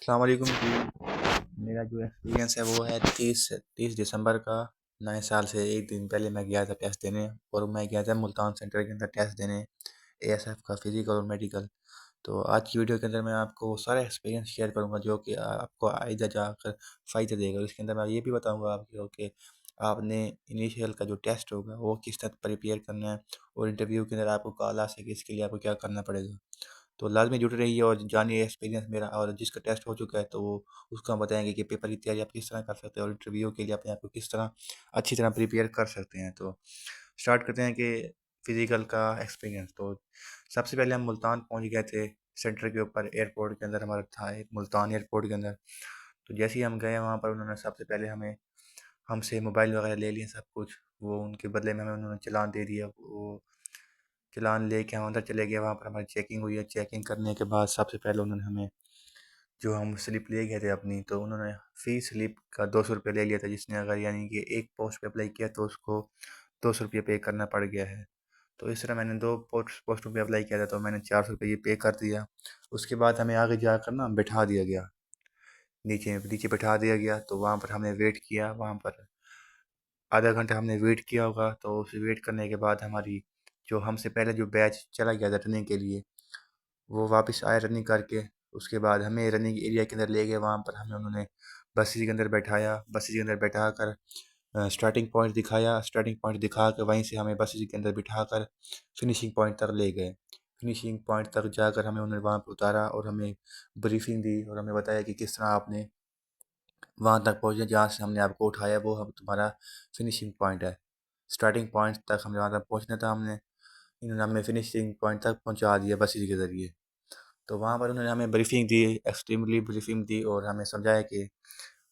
अस्सलाम वालेकुम जी। मेरा जो एक्सपीरियंस है वो है 30 दिसंबर का। नए साल से एक दिन पहले मैं गया था टेस्ट देने, और मैं गया था मुल्तान सेंटर के अंदर टेस्ट देने, एएसएफ का फिजिकल और मेडिकल। तो आज की वीडियो के अंदर मैं आपको वो सारा एक्सपीरियंस शेयर करूंगा जो कि आपको आइंदा जाकर फ़ायदा देगा। इसके अंदर मैं ये भी बताऊंगा आपको कि आपने इनिशियल का जो टेस्ट होगा वो किस तरह प्रिपेयर करना है, और इंटरव्यू के अंदर आपको कॉल आ सके इसके लिए आपको क्या करना पड़ेगा। तो लाज़मी जुड़े रहिए और जानिए एक्सपीरियंस मेरा, और जिसका टेस्ट हो चुका है तो वो उसको हम बताएँगे कि पेपर की तैयारी आप किस तरह कर सकते हैं और इंटरव्यू के लिए अपने आप को किस तरह अच्छी तरह प्रिपेयर कर सकते हैं। तो स्टार्ट करते हैं कि फ़िज़िकल का एक्सपीरियंस। तो सबसे पहले हम मुल्तान पहुँच गए थे, सेंटर के ऊपर एयरपोर्ट के अंदर हमारा था एक, मुल्तान एयरपोर्ट के अंदर। तो जैसे ही हम गए वहाँ पर उन्होंने सबसे पहले हमसे मोबाइल वगैरह ले लिए सब कुछ, वो उनके बदले में हमें उन्होंने चालान दे दिया। वो चालान लेके हम अंदर चले गए, वहाँ पर हमारी चेकिंग हुई है। चेकिंग करने के बाद सबसे पहले उन्होंने हमें, जो हम स्लिप ले गए थे अपनी, तो उन्होंने फ़ी स्लिप का 200 रुपये ले लिया था, जिसने अगर यानी कि एक पोस्ट पे अप्लाई किया तो उसको 200 रुपये पे करना पड़ गया है। तो इस तरह मैंने दो पोस्टों पे अप्लाई किया था, तो मैंने 400 रुपये ये पे कर दिया। उसके बाद हमें आगे जाकर ना बैठा दिया गया, नीचे नीचे बैठा दिया गया। तो वहाँ पर हमने वेट किया, वहाँ पर आधा घंटा हमने वेट किया होगा। तो उस वेट करने के बाद हमारी, जो हमसे पहले जो बैच चला गया था रनिंग के लिए, वो वापस आए रनिंग करके। उसके बाद हमें रनिंग एरिया के अंदर ले गए, वहाँ पर हमें उन्होंने बसेस के अंदर बैठाया, बसेस के अंदर बैठा कर स्टार्टिंग पॉइंट दिखाया, स्टार्टिंग पॉइंट दिखा कर वहीं से हमें बसेस के अंदर बिठा कर फिनिशिंग पॉइंट तक ले गए। फिनिशिंग पॉइंट तक जाकर हमें उन्होंने वहाँ पर उतारा और हमें ब्रीफिंग दी, और हमें बताया कि किस तरह आपने वहाँ तक पहुँचे जहाँ से हमने आपको उठाया, वो हम तुम्हारा फिनिशिंग पॉइंट है। स्टार्टिंग पॉइंट तक हमें वहाँ तक पहुँचना था, इन्होंने हमें फिनिशिंग पॉइंट तक पहुँचा दिया बसेस के ज़रिए। तो वहाँ पर उन्होंने हमें ब्रीफिंग दी, एक्सट्रीमली ब्रीफिंग दी, और हमें समझाया कि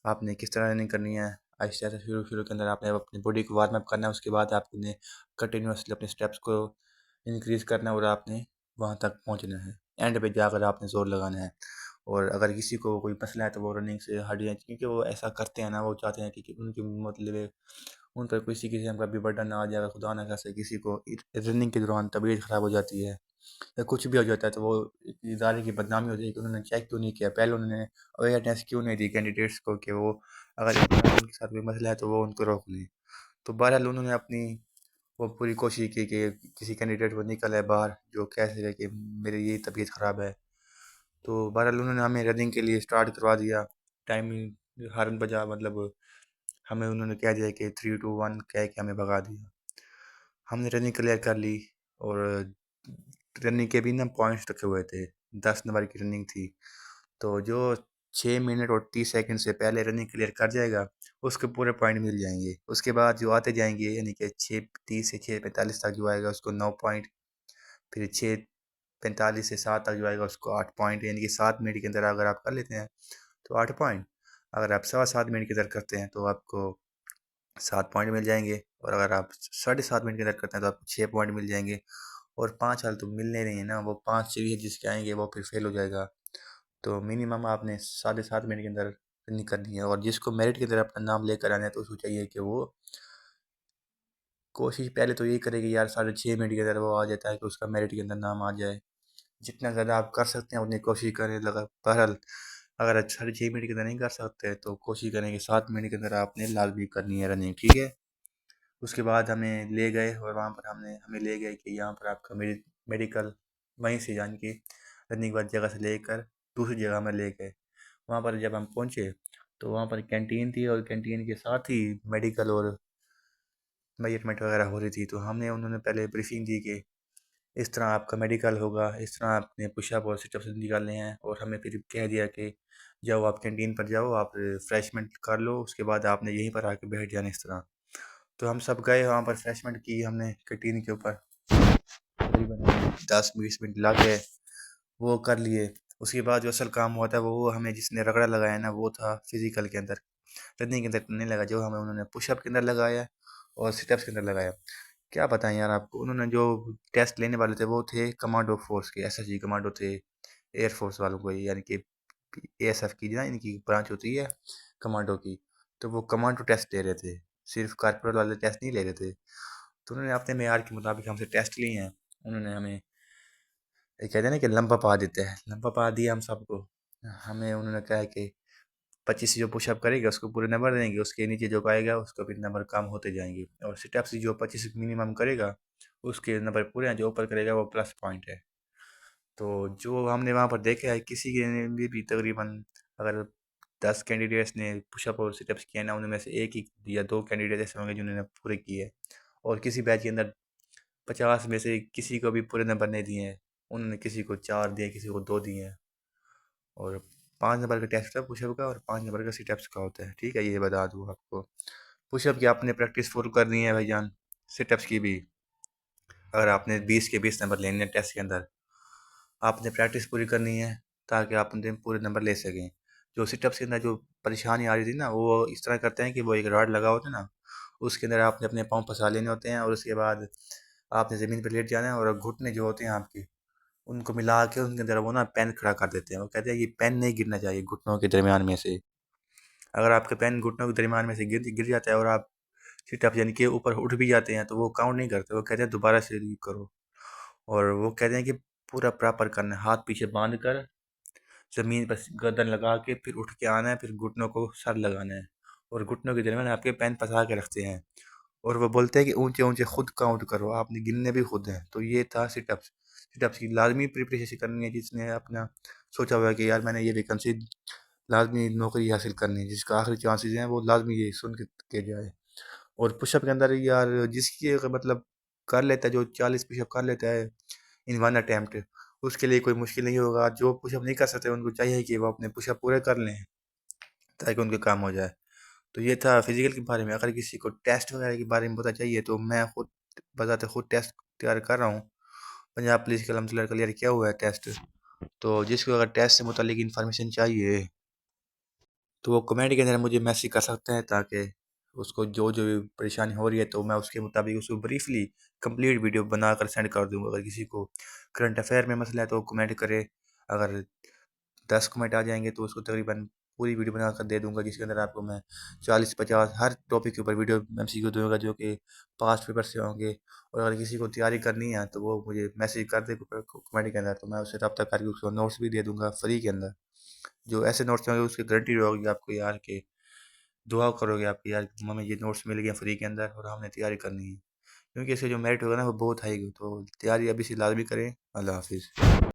आपने किस तरह रनिंग करनी है। आहिस्ता आहिस्ता शुरू शुरू के अंदर आपने अपनी बॉडी को वार्म अप करना है, उसके बाद आपने कंटिन्यूसली अपने स्टेप्स को इंक्रीज़ करना है और आपने वहाँ तक पहुँचना है। एंड पे जाकर आपने ज़ोर लगाना है। और अगर किसी को कोई मसला है तो वो रनिंग से हट जाए, क्योंकि वो ऐसा करते हैं ना, वो चाहते हैं कि उनकी मतलब उन पर किसी किस्म का भी बर्डन ना आ जाए। अगर खुदा ना खास्ता किसी को रनिंग के दौरान तबीयत ख़राब हो जाती है या कुछ भी हो जाता है, तो वो इदारे की बदनामी हो जाएगी। उन्होंने चेक क्यों नहीं किया पहले, उन्होंने अवेयरनेस क्यों नहीं दी कैंडिडेट्स को कि वो अगर उनके साथ कोई मसला है तो वो उनको रोक लें। तो बहरहाल उन्होंने अपनी वो पूरी कोशिश की कि किसी कैंडिडेट को निकल है बाहर जो कह सके कि मेरी ये तबीयत ख़राब है। तो बहरहाल उन्होंने हमें रनिंग के लिए स्टार्ट करवा दिया। टाइमिंग हॉर्न बजा, मतलब हमें उन्होंने कह दिया कि 3 2 1 कह के हमें भगा दिया। हमने रनिंग क्लियर कर ली, और रनिंग के भी ना पॉइंट्स रखे हुए थे। 10 नंबर की रनिंग थी। तो जो 6 मिनट और 30 सेकंड से पहले रनिंग क्लियर कर जाएगा उसको पूरे पॉइंट मिल जाएंगे। उसके बाद जो आते जाएंगे, यानी कि 6:30 से 6:45 तक जो आएगा उसको 9 पॉइंट, फिर 6:45 से 7 तक जो आएगा उसको 8 पॉइंट, यानी कि 7 मिनट के अंदर अगर आप कर लेते हैं तो 8 पॉइंट। अगर आप 7.25 मिनट के अंदर करते हैं तो आपको 7 पॉइंट मिल जाएंगे, और अगर आप 7.5 मिनट के अंदर करते हैं तो आपको 6 पॉइंट मिल जाएंगे। और 5 हाल तो मिलने नहीं है ना, वो 5 चाहिए जिसके आएंगे वो फिर फेल हो जाएगा। तो मिनिमम आपने 7.5 मिनट के अंदर रनिंग करनी है, और जिसको मेरिट के अंदर अपना नाम लेकर आना है तो उसको चाहिए कि वो कोशिश पहले तो यही करे कि यार 6.5 मिनट के अंदर वो आ जाता है कि उसका मेरिट के अंदर नाम आ जाए। जितना ज़्यादा आप कर सकते हैं उतनी कोशिश करें लगा। बहरहाल अगर आप 6.5 मिनट के अंदर नहीं कर सकते तो कोशिश करें कि 7 मिनट के अंदर आपने लाजमी करनी है रनिंग, ठीक है। उसके बाद हमें ले गए, और वहाँ पर हमें ले गए कि यहाँ पर आपका मेडिकल वहीं से, यानी कि रनिंग वाली जगह से लेकर दूसरी जगह में ले गए। वहाँ पर जब हम पहुँचे तो वहाँ पर कैंटीन थी, और कैंटीन के साथ ही मेडिकल और मेजरमेंट वगैरह हो रही थी। तो उन्होंने पहले ब्रीफिंग दी कि इस तरह आपका मेडिकल होगा, इस तरह आपने पुशअप और सिटअप्स निकालने हैं, और हमें फिर कह दिया कि जाओ आप कैंटीन पर जाओ, आप रिफ़्रेशमेंट कर लो, उसके बाद आपने यहीं पर आके बैठ जाना इस तरह। तो हम सब गए वहाँ पर, रिफ़्रेशमेंट की हमने कैंटीन के ऊपर, तकरीबन 10 20 मिनट लग गए, वो कर लिए। उसके बाद जो असल काम हुआ था वो हमें जिसने रगड़ा लगाया ना, वो था फिज़िकल के अंदर। रनिंग के अंदर नहीं लगा, जो हमें उन्होंने पुशअप के अंदर लगाया और सिटअप्स के अंदर लगाया। क्या बताएं यार आपको, उन्होंने जो टेस्ट लेने वाले थे वो थे कमांडो फोर्स के, एसएसजी कमांडो थे, एयरफोर्स वालों को, यानी कि एएसएफ की ना इनकी ब्रांच होती है कमांडो की। तो वो कमांडो टेस्ट ले रहे थे, सिर्फ कारपोरेट वाले टेस्ट नहीं ले रहे थे। तो उन्होंने अपने मेयार के मुताबिक हमसे टेस्ट लिए हैं। उन्होंने हमें, ये कहते हैं ना कि लंबा पा देते हैं, लंबा पा दिया हम सबको। हमें उन्होंने कहा है कि 25 जो पुशअप करेगा उसको पूरे नंबर देंगे, उसके नीचे जो आएगा उसको फिर नंबर कम होते जाएंगे। और सिटअप्स जो 25 मिनिमम करेगा उसके नंबर पूरे हैं, जो ऊपर करेगा वो प्लस पॉइंट है। तो जो हमने वहाँ पर देखा है, किसी के ने भी तकरीबन अगर 10 कैंडिडेट्स ने पुशअप और सिटअप्स किए ना, उनमें से एक ही या दो कैंडिडेट ऐसे होंगे जिन्होंने पूरे किए। और किसी बैच के अंदर 50 में से किसी को भी पूरे नंबर नहीं दिए हैं, उन्होंने किसी को 4 दिए, किसी को 2 दिए हैं। और 5 नंबर का टेस्ट है पुशअप का, और 5 नंबर का सिटअप्स का होता है। ठीक है, ये बता दूँ आपको। पुशअप की आपने प्रैक्टिस फुल करनी है भाईजान, सिटअप्स की भी। अगर आपने 20 के 20 नंबर लेने हैं टेस्ट के अंदर, आपने प्रैक्टिस पूरी करनी है ताकि आप अपने पूरे नंबर ले सकें। जो सिटअप्स के अंदर जो परेशानी आ रही थी ना, वो इस तरह करते हैं कि वो एक रॉड लगा होता है ना, उसके अंदर आपने अपने पाँव फंसा लेने होते हैं, और उसके बाद आपने ज़मीन पर लेट जाना है, और घुटने जो होते हैं आपके, उनको मिला के उनके अंदर वो ना पेन खड़ा कर देते हैं। वो कहते हैं कि पेन नहीं गिरना चाहिए घुटनों के दरमियान में से। अगर आपके पेन घुटनों के दरमियान में से गिर गिर जाता है और आप सिटअप यानी कि ऊपर उठ भी जाते हैं, तो वो काउंट नहीं करते। वो कहते हैं दोबारा से करो। और वो कहते हैं कि पूरा प्रॉपर करना है, हाथ पीछे बांध कर ज़मीन पर गर्दन लगा के फिर उठ के आना है, फिर घुटनों को सर लगाना है, और घुटनों के दरमियान आपके पैन फंसा के रखते हैं। और वो बोलते हैं कि ऊंचे ऊंचे खुद काउंट करो, आपने गिनने भी खुद हैं। तो ये था सिटअप्स। सिटअप्स की लाजमी प्रिपरेशन करनी है, जिसने अपना सोचा हुआ है कि यार मैंने ये वैकेंसी लाजमी नौकरी हासिल करनी है, जिसका आखिरी चांसेस हैं, वो लाजमी ये सुन के जाए। और पुशअप के अंदर यार जिसकी मतलब कर लेता है, जो 40 पुशअप कर लेता है इन वन अटैम्प्ट, उसके लिए कोई मुश्किल नहीं होगा। जो पुशअप नहीं कर सकते उनको चाहिए कि वो अपने पुशअप पूरे कर लें ताकि उनके काम हो जाए। तो ये था फिजिकल के बारे में। अगर किसी को टेस्ट वगैरह के बारे में पता चाहिए तो मैं खुद बताते खुद टेस्ट तैयार कर रहा हूँ। पंजाब पुलिस का अलहमदुलिल्लाह क्लियर किया हुआ है टेस्ट। तो जिसको अगर टेस्ट से मुतालिक इन्फॉर्मेशन चाहिए तो वो कमेंट के अंदर मुझे मैसेज कर सकता है, ताकि उसको जो जो भी परेशानी हो रही है तो मैं उसके मुताबिक उसको ब्रीफली कंप्लीट वीडियो बनाकर सेंड कर दूँगा। अगर किसी को करंट अफेयर में मसला है तो वो कमेंट करे। अगर 10 कमेंट आ जाएंगे तो उसको तकरीबन पूरी वीडियो बनाकर दे दूँगा, जिसके अंदर आपको मैं 40-50 हर टॉपिक के ऊपर वीडियो एमसीक्यू दूँगा, जो कि पास्ट पेपर से होंगे। और अगर किसी को तैयारी करनी है तो वो मुझे मैसेज कर दे कमेंट के अंदर, तो मैं उससे रब्ता करके उसको नोट्स भी दे दूँगा फ्री के अंदर। जो ऐसे नोट्स होंगे उसकी गारंटी होगी आपको यार, कि दुआ करोगे आप कि यार हमें ये नोट्स मिल गए फ्री के अंदर और हमने तैयारी करनी है। क्योंकि इससे जो मेरिट होगा ना वो बहुत हाई होगी। तो तैयारी अभी से लाजमी करें। अल्लाह हाफिज़।